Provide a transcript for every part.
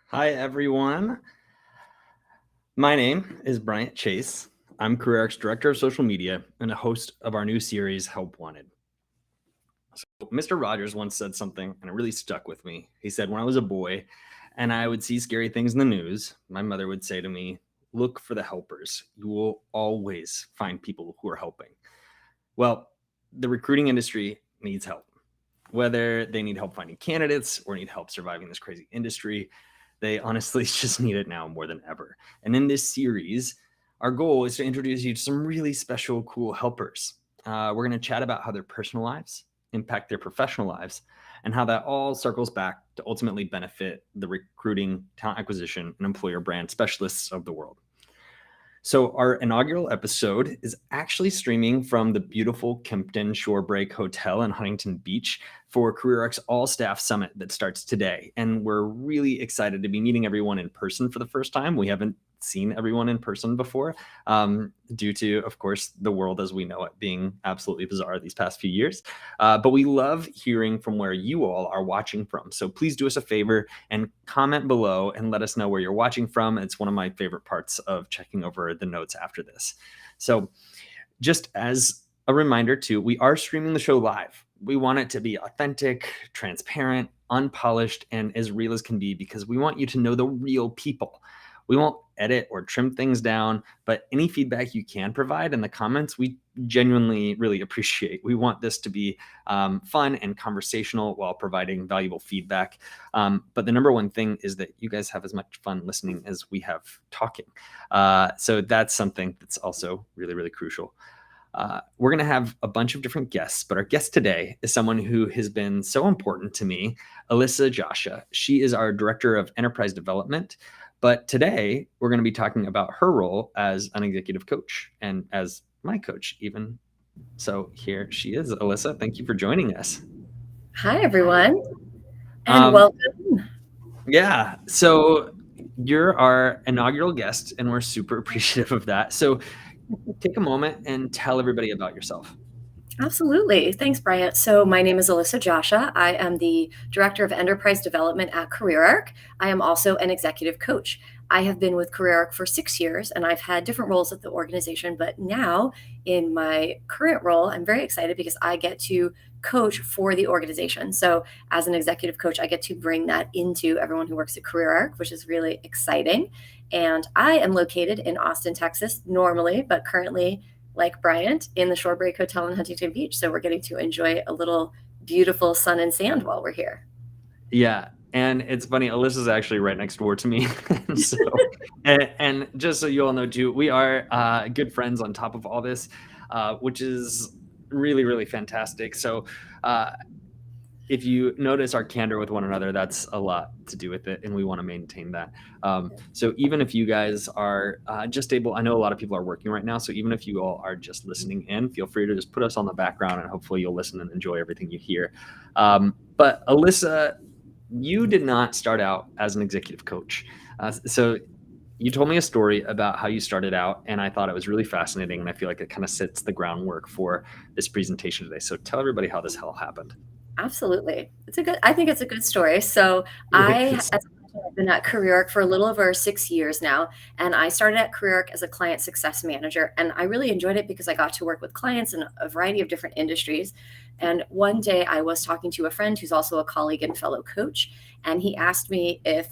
Hi, everyone. My name is Bryant Chase. I'm CareerArc's Director of Social Media and a host of our new series, Help Wanted. So, Mr. Rogers once said something, and it really stuck with me. He said, when I was a boy and I would see scary things in the news, my mother would say to me, look for the helpers. You will always find people who are helping. Well, the recruiting industry needs help. Whether they need help finding candidates or need help surviving this crazy industry, they honestly just need it now more than ever. And in this series, our goal is to introduce you to some really special, cool helpers. We're going to chat about how their personal lives impact their professional lives and how that all circles back to ultimately benefit the recruiting, talent acquisition, and employer brand specialists of the world. So our inaugural episode is actually streaming from the beautiful Kempton Shorebreak Hotel in Huntington Beach for CareerArc's All-Staff Summit that starts today. And we're really excited to be meeting everyone in person for the first time. We haven't seen everyone in person before due to, of course, the world as we know it being absolutely bizarre these past few years. But we love hearing from where you all are watching from. So please do us a favor and comment below and let us know where you're watching from. It's one of my favorite parts of checking over the notes after this. So just as a reminder too, we are streaming the show live. We want it to be authentic, transparent, unpolished, and as real as can be because we want you to know the real people. We won't edit or trim things down, but any feedback you can provide in the comments, we genuinely really appreciate. We want this to be fun and conversational while providing valuable feedback. But the number one thing is that you guys have as much fun listening as we have talking. So that's something that's also really, really crucial. We're going to have a bunch of different guests, but our guest today is someone who has been so important to me, Alyssa Gioscia. She is our Director of Enterprise Development. But today, we're going to be talking about her role as an executive coach and as my coach even. So here she is, Alyssa. Thank you for joining us. Hi, everyone, and welcome. Yeah, so you're our inaugural guest, and we're super appreciative of that. So take a moment and tell everybody about yourself. Absolutely. Thanks, Bryant. So my name is Alyssa Gioscia. I am the Director of Enterprise Development at CareerArc. I am also an executive coach. I have been with CareerArc for 6 years, and I've had different roles at the organization. But now, in my current role, I'm very excited because I get to coach for the organization. So as an executive coach, I get to bring that into everyone who works at CareerArc, which is really exciting. And I am located in Austin, Texas, normally, but currently like Bryant in the Shorebreak Hotel in Huntington Beach. So we're getting to enjoy a little beautiful sun and sand while we're here. Yeah. And it's funny, Alyssa's actually right next door to me. and just so you all know too, we are good friends on top of all this, which is really, really fantastic. So if you notice our candor with one another, that's a lot to do with it, and we want to maintain that. So even if you guys are just able, I know a lot of people are working right now, so even if you all are just listening in, feel free to just put us on the background, and hopefully you'll listen and enjoy everything you hear. But Alyssa, you did not start out as an executive coach. So you told me a story about how you started out, and I thought it was really fascinating, and I feel like it kind of sets the groundwork for this presentation today. So tell everybody how this all happened. Absolutely. I think it's a good story. So as I've been at CareerArc for a little over 6 years now, and I started at CareerArc as a client success manager, and I really enjoyed it because I got to work with clients in a variety of different industries. And one day I was talking to a friend who's also a colleague and fellow coach, and he asked me if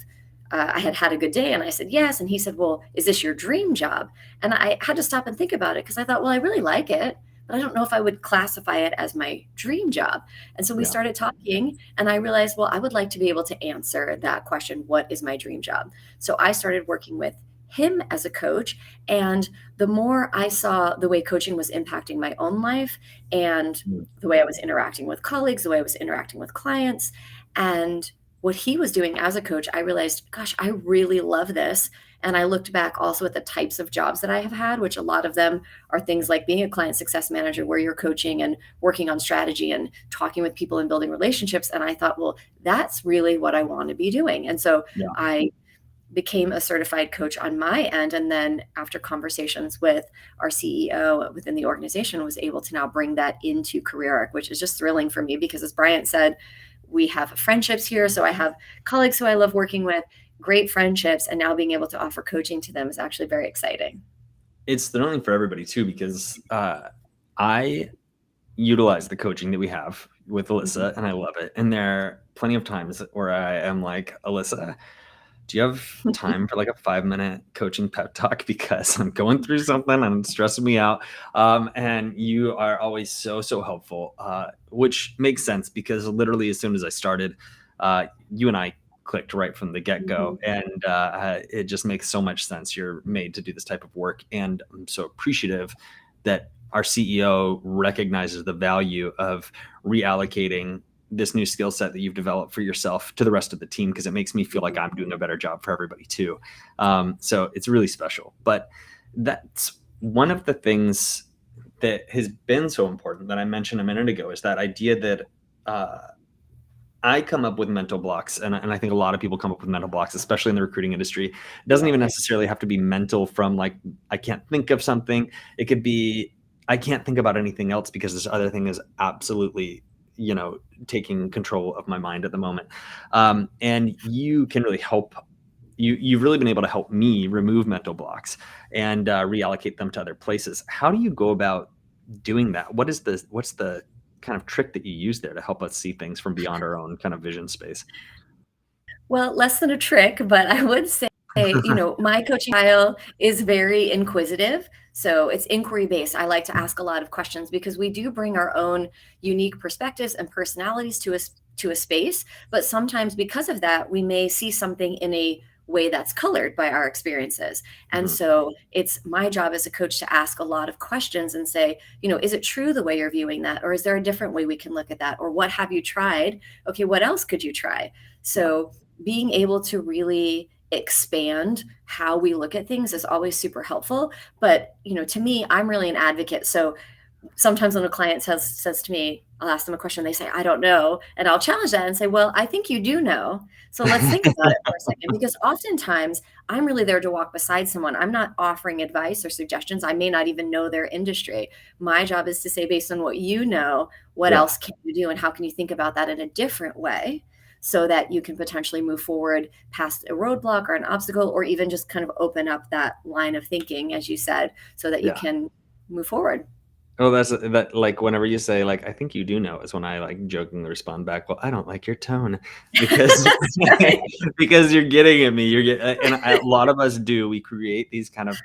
I had had a good day, and I said yes. And he said, well, is this your dream job? And I had to stop and think about it because I thought, well, I really like it, but I don't know if I would classify it as my dream job. And so we started talking, and I realized, well, I would like to be able to answer that question, what is my dream job? So I started working with him as a coach. And the more I saw the way coaching was impacting my own life and the way I was interacting with colleagues, the way I was interacting with clients, and what he was doing as a coach, I realized, gosh, I really love this. And I looked back also at the types of jobs that I have had, which a lot of them are things like being a client success manager, where you're coaching and working on strategy and talking with people and building relationships. And I thought, well, that's really what I want to be doing. And so I became a certified coach on my end. And then after conversations with our CEO within the organization, was able to now bring that into CareerArc, which is just thrilling for me because, as Bryant said, we have friendships here. So I have colleagues who I love working with, great friendships, and now being able to offer coaching to them is actually very exciting. It's thrilling for everybody too, because I utilize the coaching that we have with Alyssa, and I love it. And there are plenty of times where I am like, Alyssa, do you have time for like a 5-minute coaching pep talk? Because I'm going through something and it's stressing me out. And you are always so helpful, which makes sense because literally as soon as I started, you and I clicked right from the get-go. And it just makes so much sense. You're made to do this type of work. And I'm so appreciative that our CEO recognizes the value of reallocating this new skill set that you've developed for yourself to the rest of the team, because it makes me feel like I'm doing a better job for everybody too. So it's really special. But that's one of the things that has been so important that I mentioned a minute ago, is that idea that I come up with mental blocks, and I think a lot of people come up with mental blocks, especially in the recruiting industry. It doesn't even necessarily have to be mental from like, I can't think of something. It could be, I can't think about anything else because this other thing is absolutely, taking control of my mind at the moment. And you can really help. You've really been able to help me remove mental blocks and reallocate them to other places. How do you go about doing that? What's the kind of trick that you use there to help us see things from beyond our own kind of vision space? Well, less than a trick, but I would say, my coaching style is very inquisitive. So it's inquiry based. I like to ask a lot of questions because we do bring our own unique perspectives and personalities to a space. But sometimes because of that, we may see something in a way that's colored by our experiences. And so it's my job as a coach to ask a lot of questions and say, is it true the way you're viewing that? Or is there a different way we can look at that? Or what have you tried? Okay, what else could you try? So being able to really expand how we look at things is always super helpful. But, to me, I'm really an advocate. So sometimes when a client says to me, I'll ask them a question, they say, I don't know. And I'll challenge that and say, well, I think you do know. So let's think about it for a second, because oftentimes I'm really there to walk beside someone. I'm not offering advice or suggestions. I may not even know their industry. My job is to say, based on what you know, what else can you do? And how can you think about that in a different way, so that you can potentially move forward past a roadblock or an obstacle, or even just kind of open up that line of thinking, as you said, so that you can move forward. Oh, that like whenever you say like, I think you do know, is when I like jokingly respond back, well, I don't like your tone, because Right. because you're getting at me. And a lot of us do. We create these kind of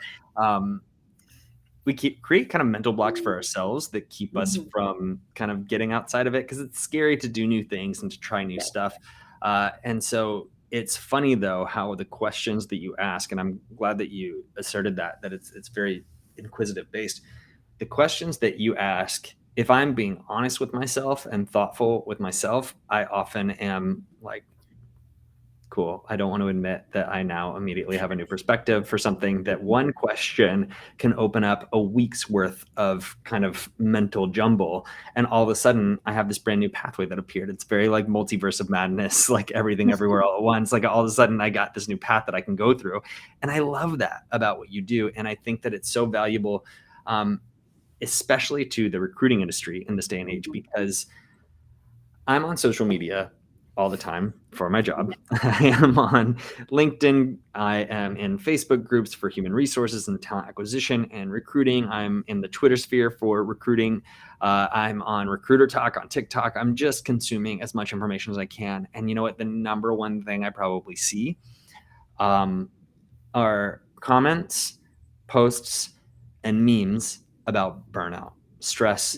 create kind of mental blocks for ourselves that keep us from kind of getting outside of it, because it's scary to do new things and to try new stuff. And so it's funny though how the questions that you ask, and I'm glad that you asserted that it's very inquisitive based. The questions that you ask, if I'm being honest with myself and thoughtful with myself, I often am like, cool, I don't want to admit that I now immediately have a new perspective for something that one question can open up a week's worth of kind of mental jumble. And all of a sudden I have this brand new pathway that appeared. It's very like multiverse of madness, like everything everywhere all at once. Like all of a sudden I got this new path that I can go through. And I love that about what you do. And I think that it's so valuable, especially to the recruiting industry in this day and age, because I'm on social media all the time for my job. I am on LinkedIn. I am in Facebook groups for human resources and talent acquisition and recruiting. I'm in the Twitter sphere for recruiting. I'm on Recruiter Talk on TikTok. I'm just consuming as much information as I can. And you know what? The number one thing I probably see are comments, posts, and memes about burnout, stress,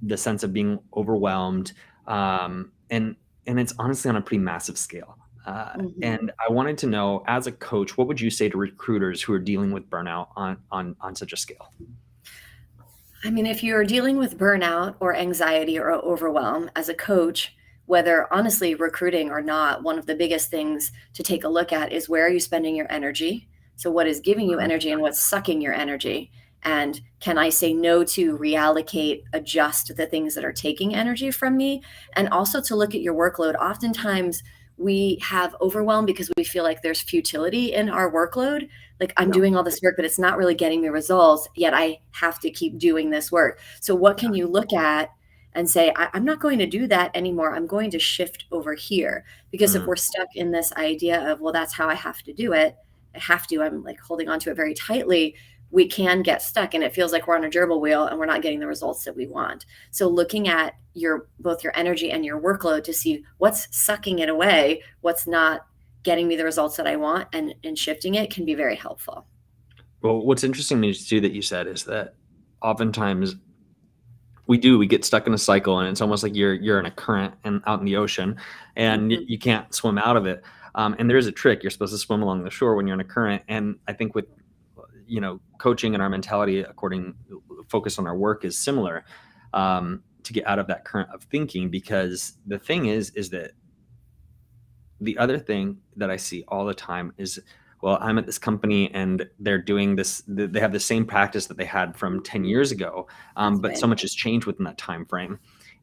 the sense of being overwhelmed, and it's honestly on a pretty massive scale. And I wanted to know, as a coach, what would you say to recruiters who are dealing with burnout on such a scale? I mean, if you're dealing with burnout or anxiety or overwhelm as a coach, whether honestly recruiting or not, one of the biggest things to take a look at is, where are you spending your energy? So, what is giving you energy and what's sucking your energy? And can I say no to reallocate, adjust the things that are taking energy from me? And also to look at your workload. Oftentimes, we have overwhelm because we feel like there's futility in our workload. Like, I'm doing all this work, but it's not really getting me results, yet I have to keep doing this work. So what can you look at and say, I'm not going to do that anymore. I'm going to shift over here. Because if we're stuck in this idea of, well, that's how I have to do it, I'm like holding on to it very tightly, we can get stuck and it feels like we're on a gerbil wheel and we're not getting the results that we want. So looking at both your energy and your workload to see what's sucking it away, what's not getting me the results that I want, and shifting it can be very helpful. Well, what's interesting to me too that you said is that oftentimes we get stuck in a cycle, and it's almost like you're in a current and out in the ocean, and you can't swim out of it. And there is a trick. You're supposed to swim along the shore when you're in a current. And I think with coaching and our mentality focus on our work is similar, to get out of that current of thinking. Because the thing is that the other thing that I see all the time is, well, I'm at this company and they're doing this, they have the same practice that they had from 10 years ago. But so much has changed within that time frame.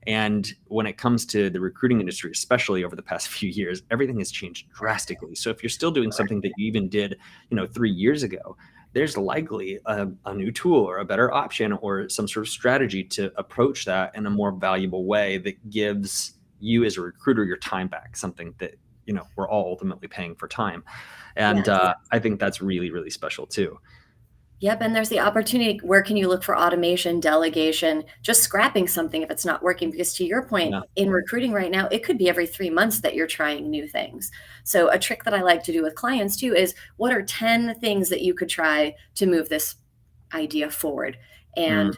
And when it comes to the recruiting industry, especially over the past few years, everything has changed drastically. So if you're still doing something that you even did, 3 years ago, there's likely a new tool or a better option or some sort of strategy to approach that in a more valuable way that gives you as a recruiter your time back, something that, we're all ultimately paying for time. And I think that's really, really special too. Yep. And there's the opportunity. Where can you look for automation, delegation, just scrapping something if it's not working? Because to your point, in recruiting right now, it could be every 3 months that you're trying new things. So a trick that I like to do with clients too is, what are 10 things that you could try to move this idea forward? And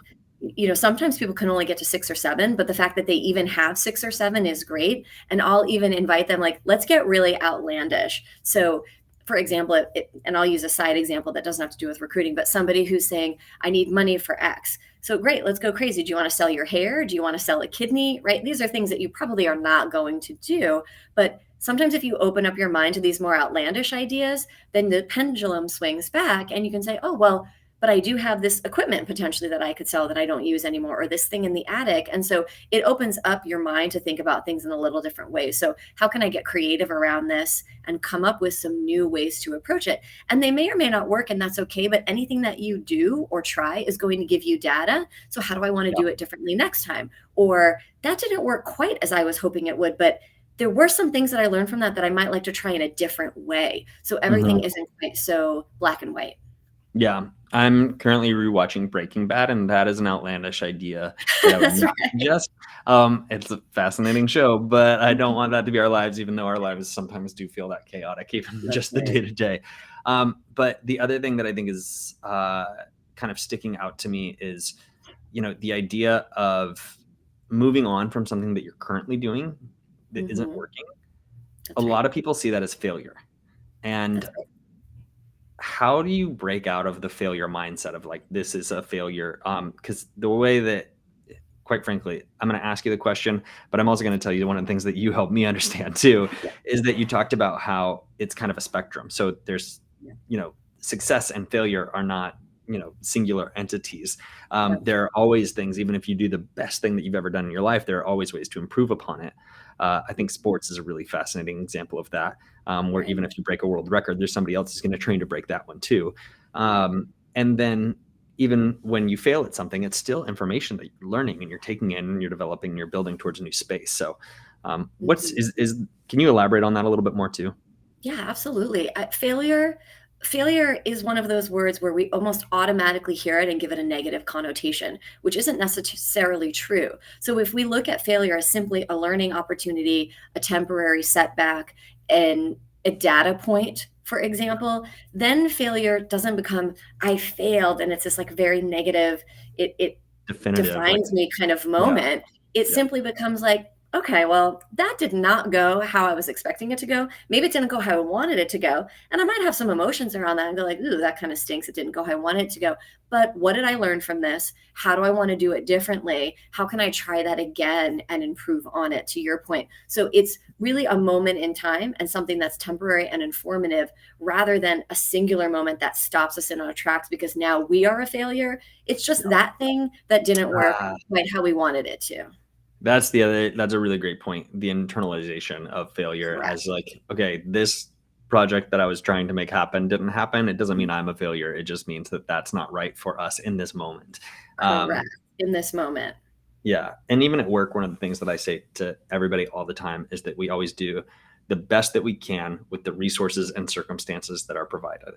sometimes people can only get to 6 or 7, but the fact that they even have 6 or 7 is great. And I'll even invite them, like, let's get really outlandish. So for example, and I'll use a side example that doesn't have to do with recruiting, but somebody who's saying, I need money for X. So great, let's go crazy. Do you want to sell your hair? Do you want to sell a kidney? Right? These are things that you probably are not going to do. But sometimes if you open up your mind to these more outlandish ideas, then the pendulum swings back and you can say, oh, well, but I do have this equipment potentially that I could sell that I don't use anymore, or this thing in the attic. And so it opens up your mind to think about things in a little different way. So how can I get creative around this and come up with some new ways to approach it? And they may or may not work, and that's okay. But anything that you do or try is going to give you data. So how do I want to do it differently next time? Or that didn't work quite as I was hoping it would, but there were some things that I learned from that I might like to try in a different way. So everything isn't quite so black and white. Yeah. I'm currently rewatching Breaking Bad, and that is an outlandish idea. It's a fascinating show, but I don't want that to be our lives, even though our lives sometimes do feel that chaotic, even just the day to day. But the other thing that I think is kind of sticking out to me is, the idea of moving on from something that you're currently doing that isn't working. A lot of people see that as failure. And how do you break out of the failure mindset of like, this is a failure? Because the way that, quite frankly, I'm going to ask you the question, but I'm also going to tell you one of the things that you helped me understand too, is that you talked about how it's kind of a spectrum. So there's, success and failure are not, singular entities. There are always things, even if you do the best thing that you've ever done in your life, there are always ways to improve upon it. I think sports is a really fascinating example of that, where even if you break a world record, there's somebody else who's going to train to break that one too. And then even when you fail at something, it's still information that you're learning and you're taking in and you're developing and you're building towards a new space. So can you elaborate on that a little bit more too? Yeah, absolutely. Failure is one of those words where we almost automatically hear it and give it a negative connotation, which isn't necessarily true. So if we look at failure as simply a learning opportunity, a temporary setback, and a data point, for example, then failure doesn't become, I failed, and it's this like very negative, it Definitive, defines me kind of moment. It simply becomes like, okay, well, that did not go how I was expecting it to go. Maybe it didn't go how I wanted it to go. And I might have some emotions around that and go like, ooh, that kind of stinks. It didn't go how I wanted it to go. But what did I learn from this? How do I want to do it differently? How can I try that again and improve on it, to your point? So it's really a moment in time and something that's temporary and informative, rather than a singular moment that stops us in our tracks because now we are a failure. It's just that thing that didn't work quite how we wanted it to. That's a really great point. The internalization of failure as like, okay, this project that I was trying to make happen didn't happen. It doesn't mean I'm a failure. It just means that that's not right for us in this moment. Correct. In this moment. Yeah. And even at work, one of the things that I say to everybody all the time is that we always do the best that we can with the resources and circumstances that are provided.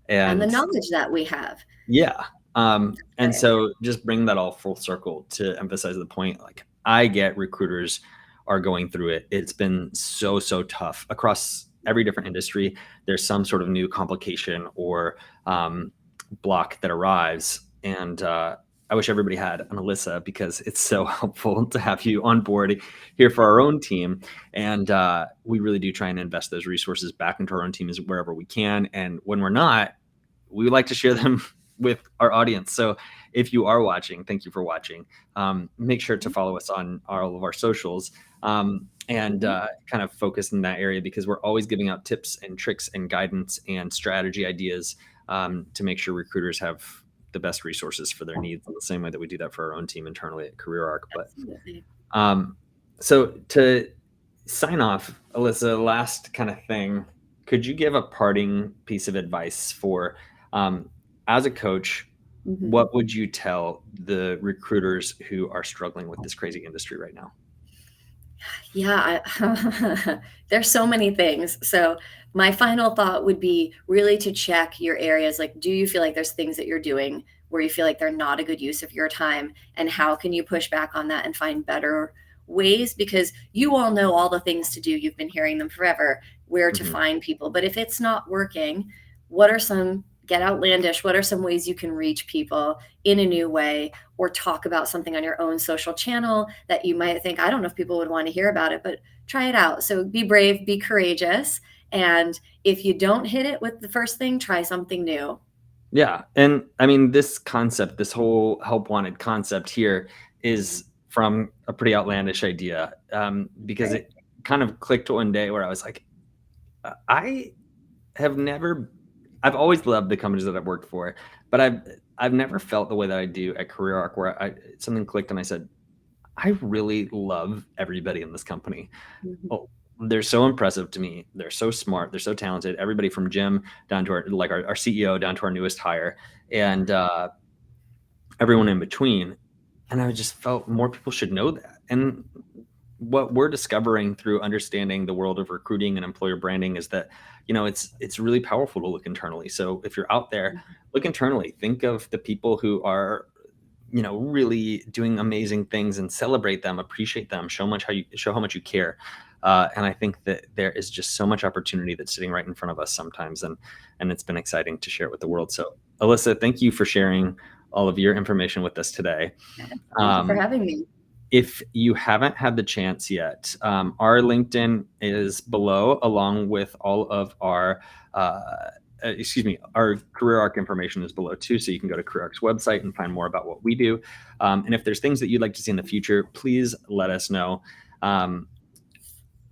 And the And knowledge that we have. yeah. And Right. so just bring that all full circle to emphasize the point. Like, I get recruiters are going through it. It's been so, so tough across every different industry. There's some sort of new complication or block that arrives. And I wish everybody had an Alyssa, because it's so helpful to have you on board here for our own team. And we really do try and invest those resources back into our own team as wherever we can. And when we're not, we would like to share them with our audience. So if you are watching, thank you for watching. Make sure to follow us on all of our socials, and Mhm. kind of focus in that area, because we're always giving out tips and tricks and guidance and strategy ideas, to make sure recruiters have the best resources for their needs, in the same way that we do that for our own team internally at CareerArc. But Absolutely. um, so to sign off, Alyssa, last kind of thing, could you give a parting piece of advice for, as a coach, Mhm. what would you tell the recruiters who are struggling with this crazy industry right now? Yeah, there's so many things. So my final thought would be really to check your areas. Like, do you feel like there's things that you're doing where you feel like they're not a good use of your time? And how can you push back on that and find better ways? Because you all know all the things to do. You've been hearing them forever, where to Mhm. find people. But if it's not working, what are some, get outlandish, what are some ways you can reach people in a new way, or talk about something on your own social channel that you might think, I don't know if people would want to hear about it, but try it out. So be brave, be courageous. And if you don't hit it with the first thing, try something new. Yeah, and I mean, this concept, this whole help wanted concept here, Mhm. is from a pretty outlandish idea, because Right. it kind of clicked one day where I was like, I have never I've always loved the companies that I've worked for, but I've never felt the way that I do at CareerArc, where I something clicked and I said, I really love everybody in this company. Mhm. Oh, they're so impressive to me. They're so smart. They're so talented. Everybody from Jim down to our CEO, down to our newest hire, and everyone in between. And I just felt more people should know that. And what we're discovering through understanding the world of recruiting and employer branding is that, it's really powerful to look internally. So if you're out there, look internally. Think of the people who are, really doing amazing things, and celebrate them, appreciate them, show how much you care. And I think that there is just so much opportunity that's sitting right in front of us sometimes, and it's been exciting to share it with the world. So, Alyssa, thank you for sharing all of your information with us today. Yes, thank you for Um, having me. if you haven't had the chance yet, our LinkedIn is below, along with all of our Career Arc information is below too. So you can go to Career Arc's website and find more about what we do. And if there's things that you'd like to see in the future, please let us know. Um,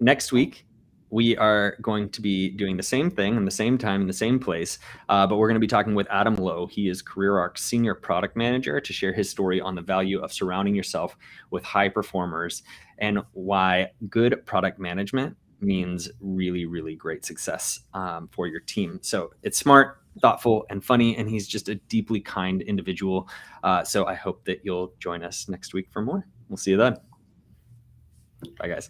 Next week, we are going to be doing the same thing in the same time in the same place, but we're going to be talking with Adam Lowe. He is CareerArc's senior product manager, to share his story on the value of surrounding yourself with high performers, and why good product management means really, really great success, for your team. So it's smart, thoughtful, and funny, and he's just a deeply kind individual. So I hope that you'll join us next week for more. We'll see you then. Bye, guys.